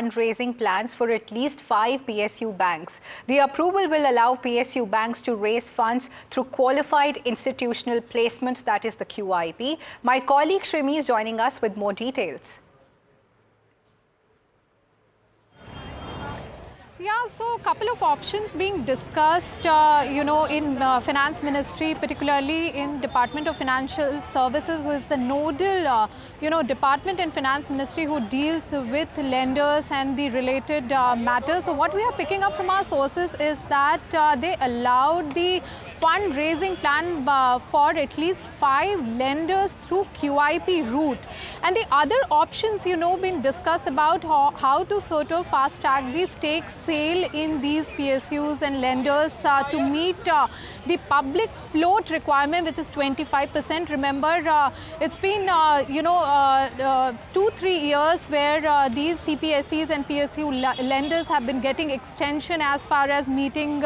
fundraising plans for at least 5 PSU banks. The approval will allow PSU banks to raise funds through qualified institutional placements, that is the QIP. My colleague Shrimi is joining us with more details. Yeah, so a couple of options being discussed, in Finance Ministry, particularly in Department of Financial Services, who is the nodal, department in Finance Ministry who deals with lenders and the related matters. So what we are picking up from our sources is that they allowed the fundraising plan for at least 5 lenders through QIP route. And the other options, being discussed about how to sort of fast track the stake sale in these PSUs and lenders to meet the public float requirement, which is 25%. Remember, it's been, 2-3 years where these CPSEs and PSU lenders have been getting extension as far as meeting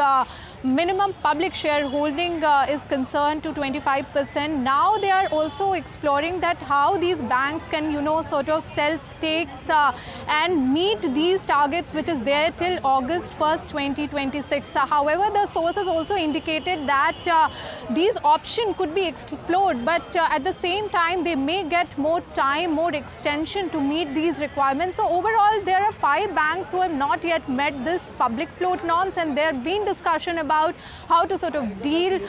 minimum public shareholding is concerned to 25%. Now they are also exploring that how these banks can, sort of sell stakes and meet these targets, which is there till August 1st, 2026. However, the sources also indicated that these options could be explored, but at the same time, they may get more time, more extension to meet these requirements. So overall, there are 5 banks who have not yet met this public float norms, and there have been discussion about how to sort of deal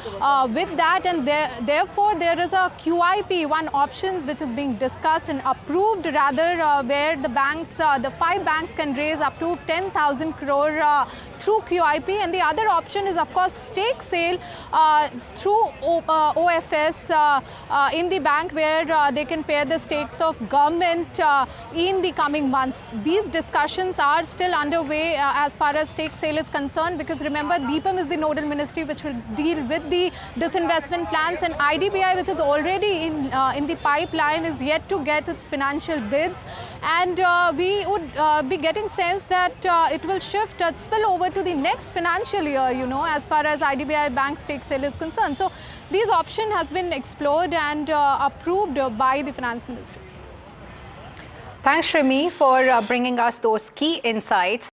with that, and therefore there is a QIP, one option which is being discussed and approved rather, where the banks, the 5 banks can raise up to 10,000 crore through QIP, and the other option is of course stake sale through OFS in the bank, where they can pair the stakes of government in the coming months. These discussions are still underway as far as stake sale is concerned, because remember, DIPAM is the nodal ministry which will deal with the disinvestment plans, and IDBI, which is already in the pipeline, is yet to get its financial bids, and we would be getting sense that it will shift, spill over to the next financial year, as far as IDBI bank stake sale is concerned. So these option has been explored and approved by the Finance Ministry. Thanks, Shrimi, for bringing us those key insights.